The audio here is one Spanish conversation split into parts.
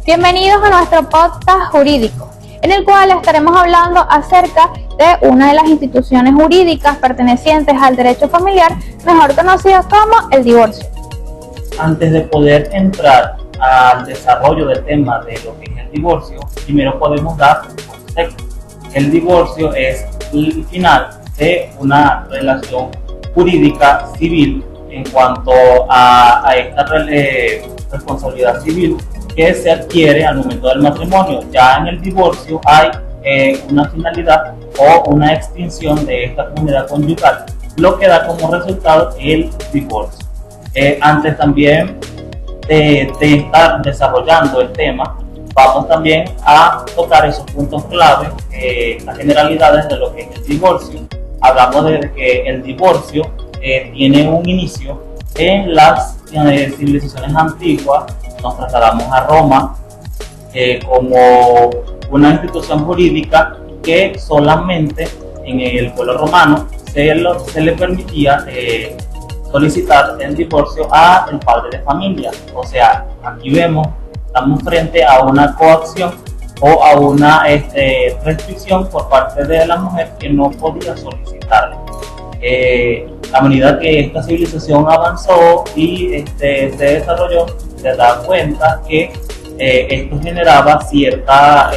Bienvenidos a nuestro podcast jurídico, en el cual estaremos hablando acerca de una de las instituciones jurídicas pertenecientes al derecho familiar, mejor conocida como el divorcio. Antes de poder entrar al desarrollo del tema de lo que es el divorcio, primero podemos dar un contexto. El divorcio es el final de una relación jurídica civil en cuanto a esta responsabilidad civil que se adquiere al momento del matrimonio. Ya en el divorcio hay una finalidad o una extinción de esta comunidad conyugal, lo que da como resultado el divorcio. Antes también de estar desarrollando el tema, vamos también a tocar esos puntos clave, las generalidades de lo que es el divorcio. Hablamos de que el divorcio tiene un inicio en las civilizaciones antiguas. Nos trasladamos a Roma como una institución jurídica que solamente en el pueblo romano se le permitía solicitar el divorcio al padre de familia. O sea, aquí estamos frente a una coacción o a una restricción por parte de la mujer que no podía solicitarlo. A medida que esta civilización avanzó y se desarrolló, se da cuenta que esto generaba cierta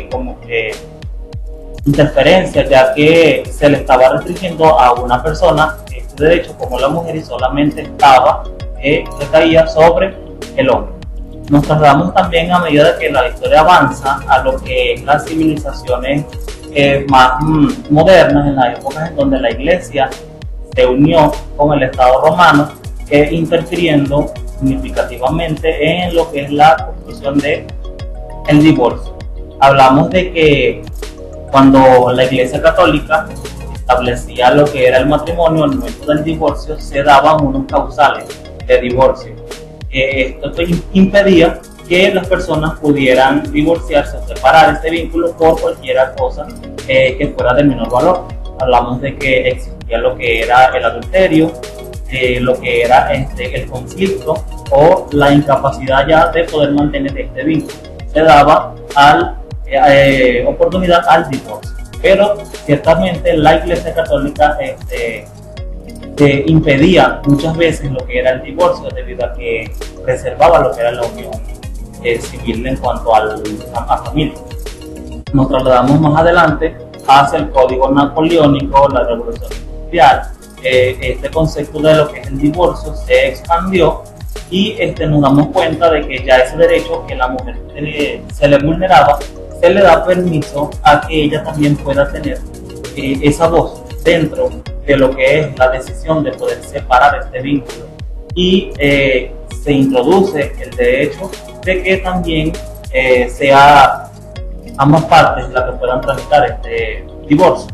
como que interferencia, ya que se le estaba restringiendo a una persona este derecho como la mujer y solamente recaía sobre el hombre. Nos trasladamos también a medida que la historia avanza a lo que es las civilizaciones más modernas, en las épocas en donde la iglesia se unió con el Estado romano, interfiriendo significativamente en lo que es la construcción del divorcio. Hablamos de que cuando la Iglesia Católica establecía lo que era el matrimonio, al momento del divorcio se daban unos causales de divorcio. Esto impedía que las personas pudieran divorciarse o separar este vínculo por cualquier cosa que fuera de menor valor. Hablamos de que existía lo que era el adulterio, lo que era el conflicto o la incapacidad ya de poder mantener este vínculo. Se daba oportunidad al divorcio, pero ciertamente la Iglesia Católica impedía muchas veces lo que era el divorcio debido a que preservaba lo que era la unión civil en cuanto a familia. Nos trasladamos más adelante hacia el Código Napoleónico, la Revolución Industrial. Este concepto de lo que es el divorcio se expandió y nos damos cuenta de que ya ese derecho que la mujer se le vulneraba, se le da permiso a que ella también pueda tener esa voz dentro de lo que es la decisión de poder separar este vínculo, y se introduce el derecho de que también sea ambas partes las que puedan tramitar este divorcio.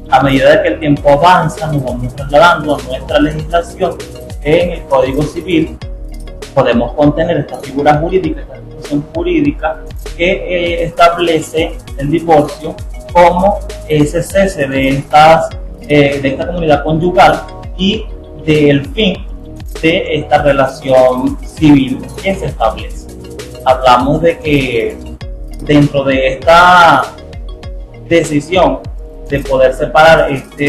A medida de que el tiempo avanza, nos vamos trasladando a nuestra legislación. En el Código Civil podemos contener esta figura jurídica, esta institución jurídica que establece el divorcio como ese cese de esta comunidad conyugal y del fin de esta relación civil que se establece. Hablamos de que dentro de esta decisión de poder separar esta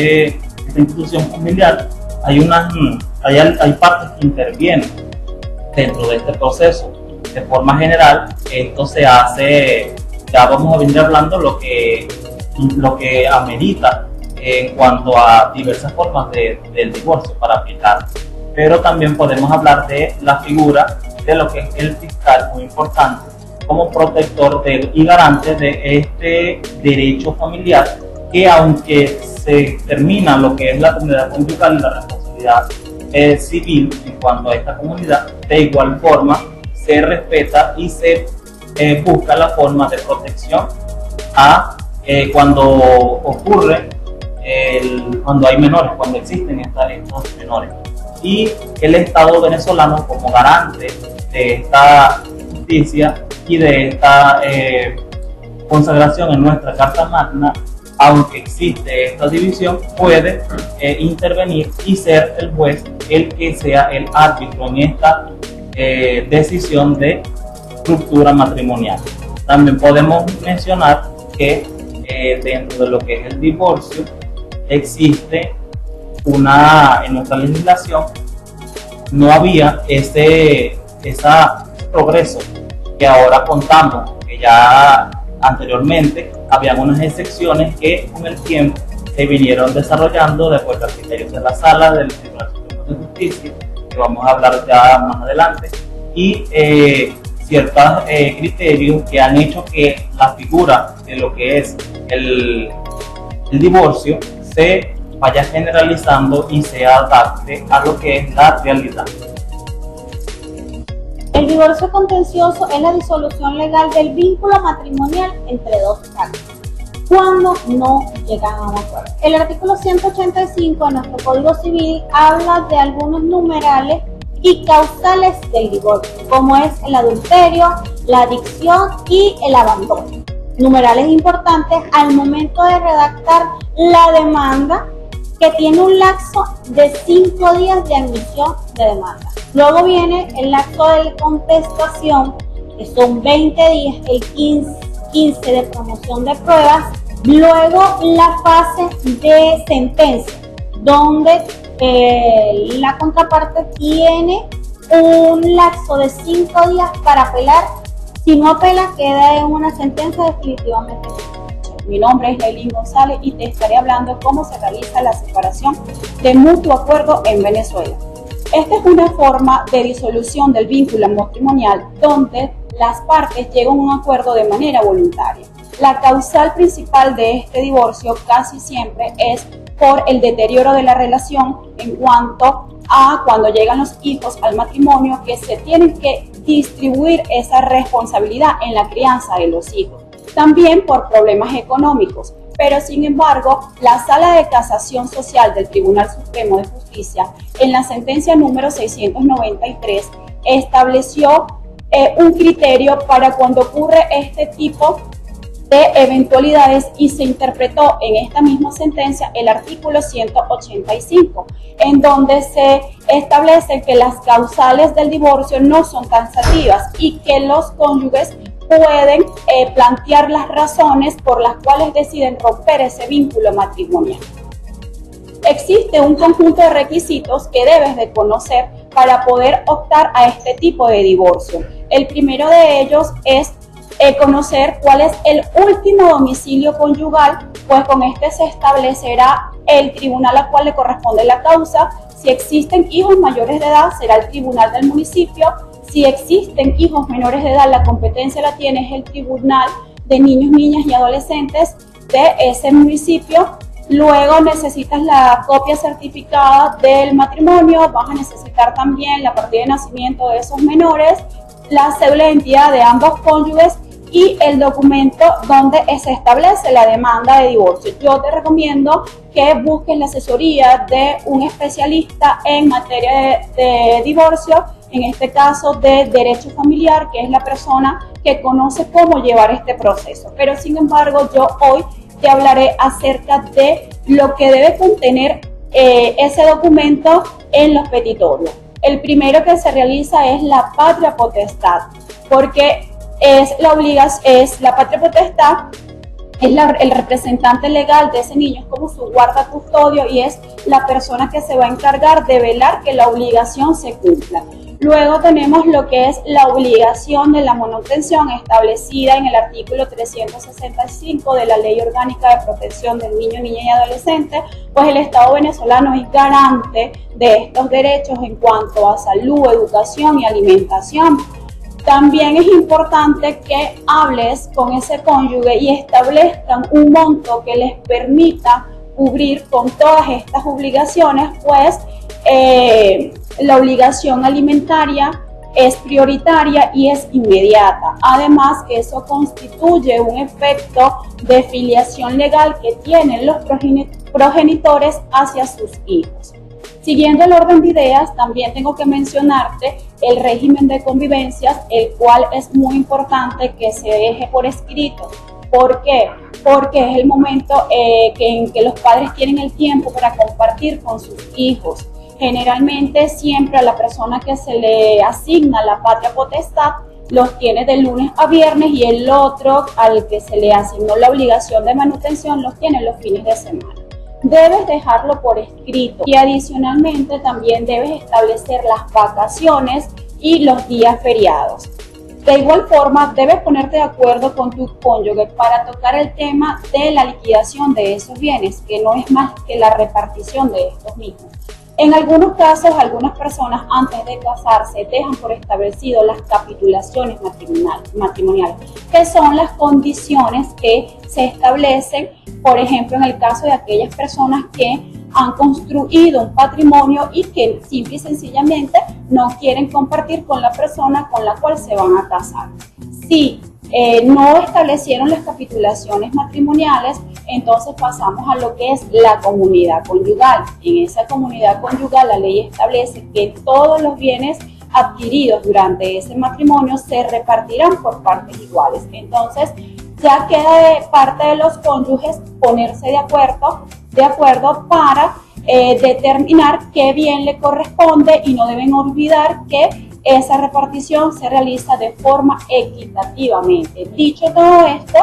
institución familiar, hay partes que intervienen dentro de este proceso. De forma general, esto se hace, ya vamos a venir hablando lo que amerita en cuanto a diversas formas del divorcio para aplicar. Pero también podemos hablar de la figura de lo que es el fiscal, muy importante, como protector y garante de este derecho familiar, que aunque se termina lo que es la comunidad conyugal y la responsabilidad civil en cuanto a esta comunidad, de igual forma se respeta y se busca la forma de protección cuando ocurre, cuando hay menores, cuando existen estos menores. Y el Estado venezolano, como garante de esta justicia y de esta consagración en nuestra Carta Magna, aunque existe esta división, puede intervenir y ser el juez el que sea el árbitro en esta decisión de estructura matrimonial. También podemos mencionar que dentro de lo que es el divorcio existe en nuestra legislación no había ese progreso que ahora contamos, que ya anteriormente habían unas excepciones que con el tiempo se vinieron desarrollando de acuerdo a criterios de la Sala del Tribunal Supremo de Justicia, que vamos a hablar ya más adelante, y ciertos criterios que han hecho que la figura de lo que es el divorcio se vaya generalizando y se adapte a lo que es la realidad. El divorcio contencioso es la disolución legal del vínculo matrimonial entre dos partes, cuando no llegan a un acuerdo. El artículo 185 de nuestro Código Civil habla de algunos numerales y causales del divorcio, como es el adulterio, la adicción y el abandono. Numerales importantes al momento de redactar la demanda, que tiene un lapso de 5 días de admisión de demanda. Luego viene el lapso de contestación, que son 20 días, el 15 de promoción de pruebas. Luego la fase de sentencia, donde la contraparte tiene un lapso de 5 días para apelar. Si no apela, queda en una sentencia definitivamente. Mi nombre es Leilín González y te estaré hablando de cómo se realiza la separación de mutuo acuerdo en Venezuela. Esta es una forma de disolución del vínculo matrimonial donde las partes llegan a un acuerdo de manera voluntaria. La causal principal de este divorcio casi siempre es por el deterioro de la relación en cuanto a cuando llegan los hijos al matrimonio, que se tienen que distribuir esa responsabilidad en la crianza de los hijos. También por problemas económicos, pero sin embargo, la Sala de Casación Social del Tribunal Supremo de Justicia, en la sentencia número 693, estableció un criterio para cuando ocurre este tipo de eventualidades y se interpretó en esta misma sentencia el artículo 185, en donde se establece que las causales del divorcio no son taxativas y que los cónyuges pueden plantear las razones por las cuales deciden romper ese vínculo matrimonial. Existe un conjunto de requisitos que debes de conocer para poder optar a este tipo de divorcio. El primero de ellos es conocer cuál es el último domicilio conyugal, pues con este se establecerá el tribunal al cual le corresponde la causa. Si existen hijos mayores de edad, será el tribunal del municipio. Si existen hijos menores de edad, la competencia la tiene el Tribunal de Niños, Niñas y Adolescentes de ese municipio. Luego necesitas la copia certificada del matrimonio, vas a necesitar también la partida de nacimiento de esos menores, la cédula de identidad de ambos cónyuges y el documento donde se establece la demanda de divorcio. Yo te recomiendo que busques la asesoría de un especialista en materia de divorcio, en este caso de derecho familiar, que es la persona que conoce cómo llevar este proceso. Pero sin embargo, yo hoy te hablaré acerca de lo que debe contener ese documento en los petitorios. El primero que se realiza es la patria potestad, porque la patria potestad es el representante legal de ese niño, es como su guarda custodio y es la persona que se va a encargar de velar que la obligación se cumpla. Luego tenemos lo que es la obligación de la manutención establecida en el artículo 365 de la Ley Orgánica de Protección del Niño, Niña y Adolescente, pues el Estado venezolano es garante de estos derechos en cuanto a salud, educación y alimentación. También es importante que hables con ese cónyuge y establezcan un monto que les permita cubrir con todas estas obligaciones, pues la obligación alimentaria es prioritaria y es inmediata. Además, que eso constituye un efecto de filiación legal que tienen los progenitores hacia sus hijos. Siguiendo el orden de ideas, también tengo que mencionarte el régimen de convivencias, el cual es muy importante que se deje por escrito. ¿Por qué? Porque es el momento en que los padres tienen el tiempo para compartir con sus hijos. Generalmente siempre a la persona que se le asigna la patria potestad los tiene de lunes a viernes y el otro al que se le asignó la obligación de manutención los tiene los fines de semana. Debes dejarlo por escrito y adicionalmente también debes establecer las vacaciones y los días feriados. De igual forma, debes ponerte de acuerdo con tu cónyuge para tocar el tema de la liquidación de esos bienes, que no es más que la repartición de estos mismos. En algunos casos, algunas personas antes de casarse dejan por establecido las capitulaciones matrimoniales, que son las condiciones que se establecen, por ejemplo, en el caso de aquellas personas que han construido un patrimonio y que simple y sencillamente no quieren compartir con la persona con la cual se van a casar. Si no establecieron las capitulaciones matrimoniales, entonces pasamos a lo que es la comunidad conyugal. En esa comunidad conyugal la ley establece que todos los bienes adquiridos durante ese matrimonio se repartirán por partes iguales. Entonces ya queda de parte de los cónyuges ponerse de acuerdo para determinar qué bien le corresponde, y no deben olvidar que esa repartición se realiza de forma equitativamente. Dicho todo esto,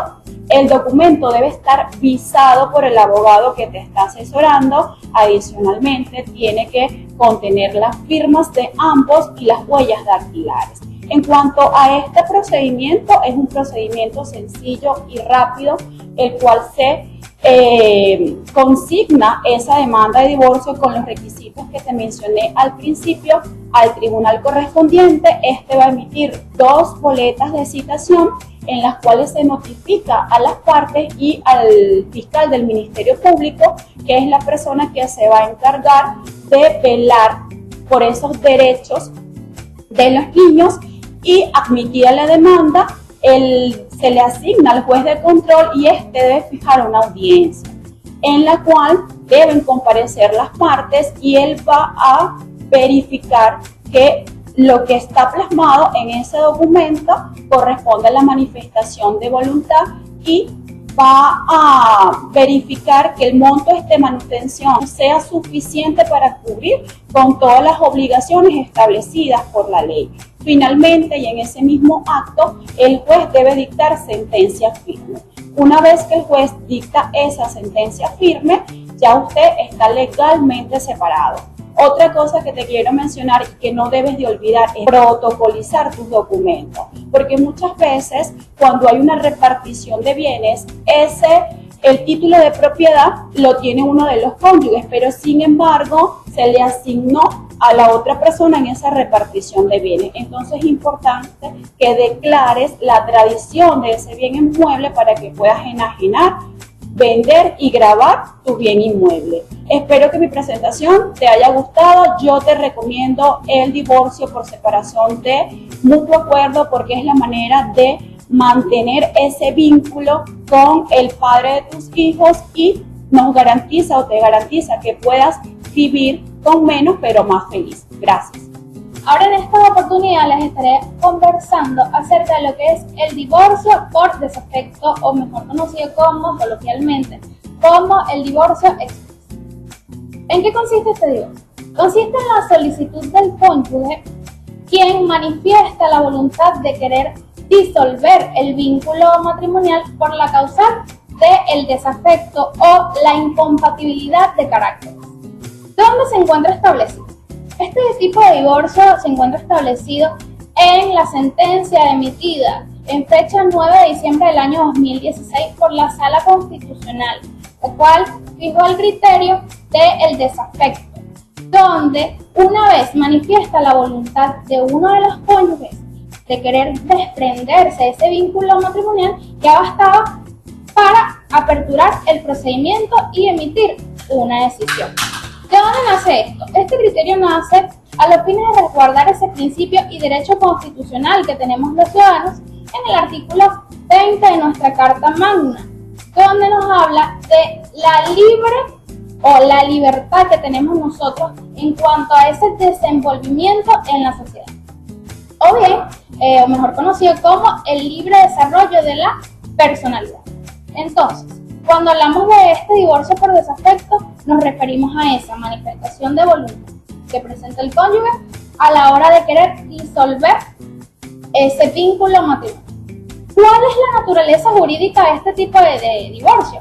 el documento debe estar visado por el abogado que te está asesorando. Adicionalmente, tiene que contener las firmas de ambos y las huellas dactilares. En cuanto a este procedimiento, es un procedimiento sencillo y rápido, el cual se consigna esa demanda de divorcio con los requisitos que te mencioné al principio al tribunal correspondiente. Este va a emitir 2 boletas de citación en las cuales se notifica a las partes y al fiscal del Ministerio Público, que es la persona que se va a encargar de velar por esos derechos de los niños, y admitida la demanda, se le asigna al juez de control y este debe fijar una audiencia en la cual deben comparecer las partes, y él va a verificar que lo que está plasmado en ese documento corresponde a la manifestación de voluntad, y va a verificar que el monto de manutención sea suficiente para cubrir con todas las obligaciones establecidas por la ley. Finalmente, y en ese mismo acto, el juez debe dictar sentencia firme. Una vez que el juez dicta esa sentencia firme, ya usted está legalmente separado. Otra cosa que te quiero mencionar y que no debes de olvidar es protocolizar tus documentos, porque muchas veces cuando hay una repartición de bienes, el título de propiedad lo tiene uno de los cónyuges, pero sin embargo se le asignó a la otra persona en esa repartición de bienes. Entonces es importante que declares la tradición de ese bien inmueble para que puedas enajenar, vender y grabar tu bien inmueble. Espero que mi presentación te haya gustado. Yo te recomiendo el divorcio por separación de mutuo acuerdo, porque es la manera de mantener ese vínculo con el padre de tus hijos y nos garantiza o te garantiza que puedas vivir con menos pero más feliz. Gracias. Ahora en esta oportunidad les estaré conversando acerca de lo que es el divorcio por desafecto, o mejor conocido coloquialmente como el divorcio expreso. ¿En qué consiste este divorcio? Consiste en la solicitud del cónyuge, quien manifiesta la voluntad de querer disolver el vínculo matrimonial por la causa del desafecto o la incompatibilidad de carácter. ¿Dónde se encuentra establecido? Este tipo de divorcio se encuentra establecido en la sentencia emitida en fecha 9 de diciembre del año 2016 por la Sala Constitucional, la cual fijó el criterio del desafecto, donde una vez manifiesta la voluntad de uno de los cónyuges de querer desprenderse de ese vínculo matrimonial, ya bastaba para aperturar el procedimiento y emitir una decisión. ¿De dónde nace esto? Este criterio nace a los fines de resguardar ese principio y derecho constitucional que tenemos los ciudadanos en el artículo 20 de nuestra Carta Magna, donde nos habla de la libre o la libertad que tenemos nosotros en cuanto a ese desenvolvimiento en la sociedad, o bien, o mejor conocido como el libre desarrollo de la personalidad. Entonces, cuando hablamos de este divorcio por desafecto, nos referimos a esa manifestación de voluntad que presenta el cónyuge a la hora de querer disolver ese vínculo matrimonial. ¿Cuál es la naturaleza jurídica de este tipo de divorcio?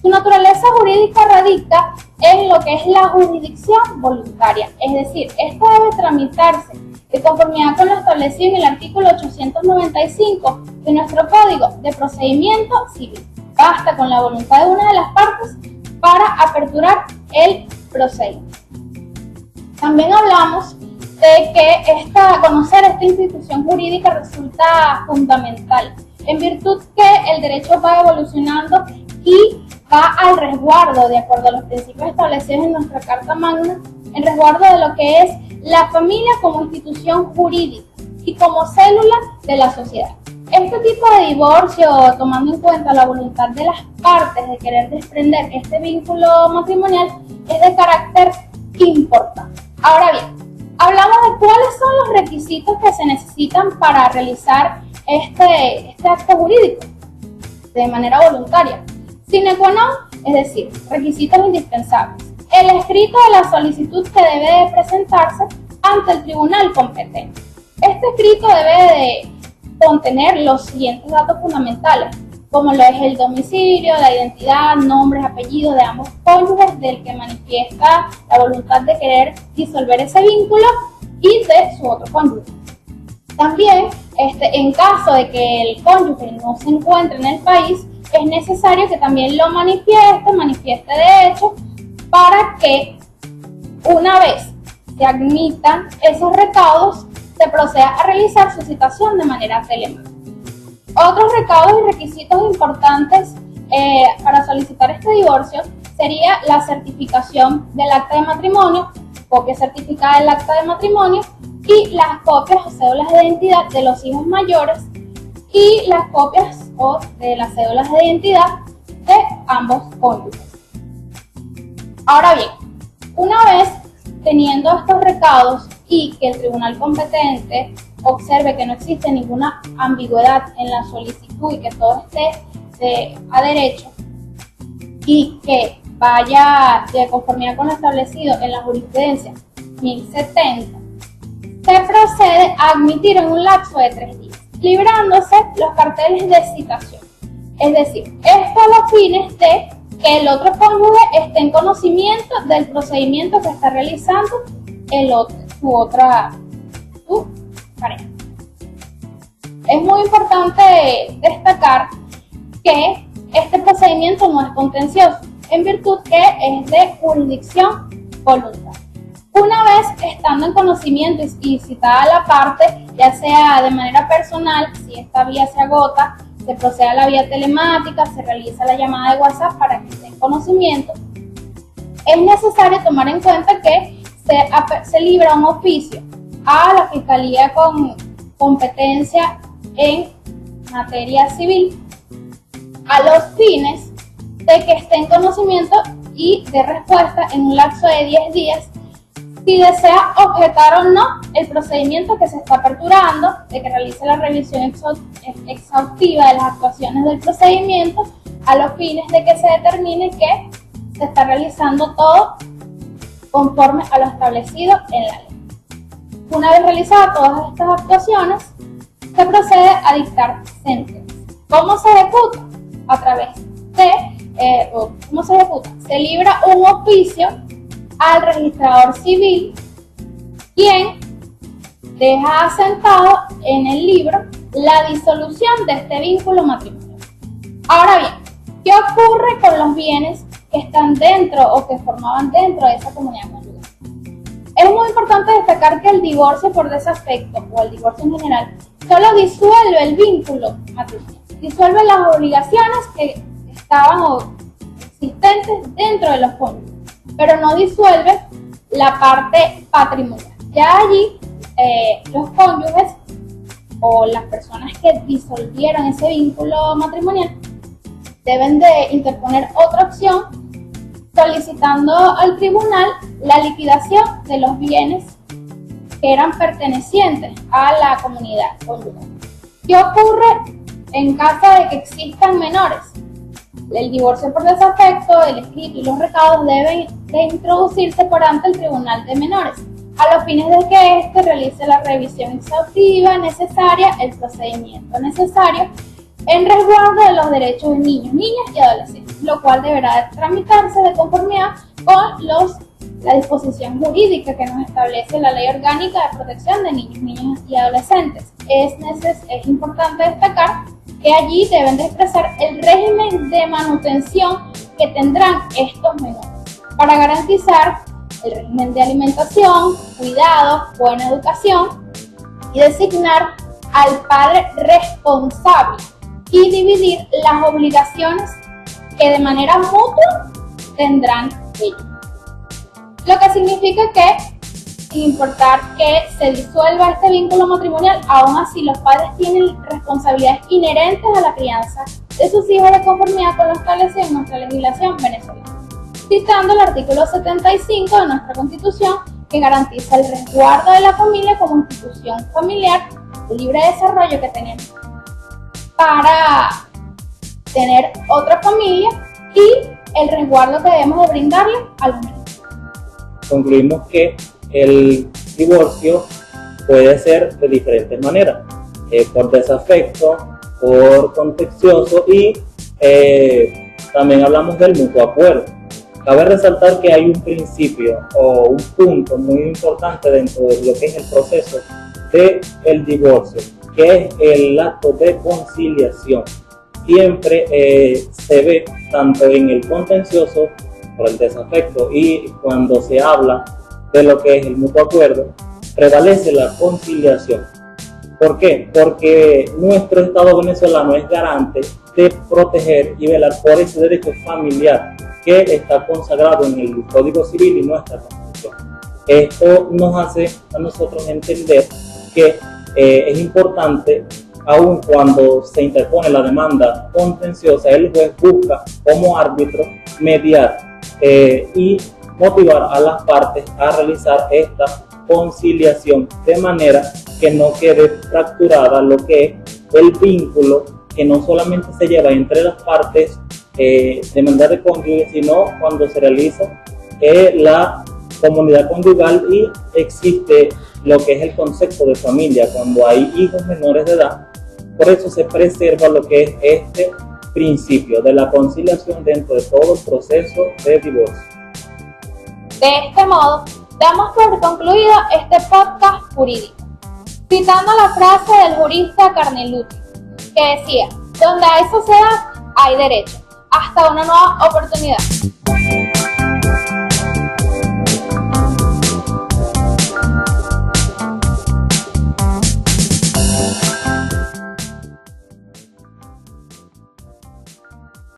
Su naturaleza jurídica radica en lo que es la jurisdicción voluntaria, es decir, esta debe tramitarse de conformidad con lo establecido en el artículo 895 de nuestro Código de Procedimiento Civil. Basta con la voluntad de una de las partes para aperturar el procedimiento. También hablamos de que conocer esta institución jurídica resulta fundamental, en virtud que el derecho va evolucionando y va al resguardo, de acuerdo a los principios establecidos en nuestra Carta Magna, en resguardo de lo que es la familia como institución jurídica y como célula de la sociedad. Este tipo de divorcio, tomando en cuenta la voluntad de las partes de querer desprender este vínculo matrimonial, es de carácter importante. Ahora bien, hablamos de cuáles son los requisitos que se necesitan para realizar este acto jurídico de manera voluntaria. Sine qua non, es decir, requisitos indispensables. El escrito de la solicitud que debe de presentarse ante el tribunal competente. Este escrito debe de contener los siguientes datos fundamentales, como lo es el domicilio, la identidad, nombres, apellidos de ambos cónyuges del que manifiesta la voluntad de querer disolver ese vínculo y de su otro cónyuge. También, en caso de que el cónyuge no se encuentre en el país, es necesario que también lo manifieste de hecho, para que una vez se admitan esos recaudos, se proceda a realizar su citación de manera telemática. Otros recaudos y requisitos importantes para solicitar este divorcio sería la certificación del acta de matrimonio, copia certificada del acta de matrimonio y las copias o cédulas de identidad de los hijos mayores y las copias o de las cédulas de identidad de ambos cónyuges. Ahora bien, una vez teniendo estos recaudos y que el tribunal competente observe que no existe ninguna ambigüedad en la solicitud y que todo esté a derecho y que vaya de conformidad con lo establecido en la jurisprudencia 1070, se procede a admitir en un lapso de 3 días, librándose los carteles de citación. Es decir, esto a los fines de que el otro cónyuge esté en conocimiento del procedimiento que está realizando su pareja. Es muy importante destacar que este procedimiento no es contencioso, en virtud que es de jurisdicción voluntaria. Una vez estando en conocimiento y citada la parte, ya sea de manera personal, si esta vía se agota, se procede a la vía telemática, se realiza la llamada de WhatsApp para que esté en conocimiento. Es necesario tomar en cuenta que se libra un oficio a la Fiscalía con competencia en materia civil a los fines de que esté en conocimiento y de respuesta en un lapso de 10 días si desea objetar o no el procedimiento que se está aperturando, de que realice la revisión exhaustiva de las actuaciones del procedimiento a los fines de que se determine que se está realizando todo conforme a lo establecido en la ley. Una vez realizadas todas estas actuaciones, se procede a dictar sentencia. ¿Cómo se ejecuta? A través de, ¿cómo se ejecuta? Se libra un oficio al registrador civil, quien deja asentado en el libro la disolución de este vínculo matrimonial. Ahora bien, ¿qué ocurre con los bienes que están dentro o que formaban dentro de esa comunidad conyugal? Es muy importante destacar que el divorcio por desafecto o el divorcio en general solo disuelve el vínculo matrimonial, disuelve las obligaciones que estaban o existentes dentro de los cónyuges, pero no disuelve la parte patrimonial. Ya allí los cónyuges o las personas que disolvieron ese vínculo matrimonial deben de interponer otra acción solicitando al tribunal la liquidación de los bienes que eran pertenecientes a la comunidad conyugal. ¿Qué ocurre en caso de que existan menores? El divorcio por desafecto, el escrito y los recaudos deben de introducirse por ante el tribunal de menores, a los fines de que éste realice la revisión exhaustiva necesaria, el procedimiento necesario en resguardo de los derechos de niños, niñas y adolescentes, lo cual deberá tramitarse de conformidad con la disposición jurídica que nos establece la Ley Orgánica de Protección de Niños, Niñas y Adolescentes. Es importante destacar que allí deben de expresar el régimen de manutención que tendrán estos menores para garantizar el régimen de alimentación, cuidado, buena educación y designar al padre responsable y dividir las obligaciones que de manera mutua tendrán ellos. Lo que significa que, sin importar que se disuelva este vínculo matrimonial, aún así los padres tienen responsabilidades inherentes a la crianza de sus hijos de conformidad con lo establecido en nuestra legislación venezolana, citando el artículo 75 de nuestra Constitución, que garantiza el resguardo de la familia como institución familiar de libre desarrollo que tenemos para tener otra familia y el resguardo que debemos de brindarle a los menores. Concluimos que el divorcio puede ser de diferentes maneras, por desafecto, por contencioso y también hablamos del mutuo acuerdo. Cabe resaltar que hay un principio o un punto muy importante dentro de lo que es el proceso del divorcio, que es el acto de conciliación. Siempre se ve tanto en el contencioso por el desafecto y cuando se habla de lo que es el mutuo acuerdo, prevalece la conciliación. ¿Por qué? Porque nuestro Estado venezolano es garante de proteger y velar por ese derecho familiar que está consagrado en el Código Civil y nuestra Constitución. Esto nos hace a nosotros entender que es importante, aun cuando se interpone la demanda contenciosa, el juez busca como árbitro mediar y motivar a las partes a realizar esta conciliación de manera que no quede fracturada lo que es el vínculo que no solamente se lleva entre las partes de manera de cónyuge, sino cuando se realiza la comunidad conyugal y existe lo que es el concepto de familia, cuando hay hijos menores de edad. Por eso se preserva lo que es este principio de la conciliación dentro de todo el proceso de divorcio. De este modo, damos por concluido este podcast jurídico, citando la frase del jurista Carneluti, que decía: donde hay sociedad, hay derecho. Hasta una nueva oportunidad.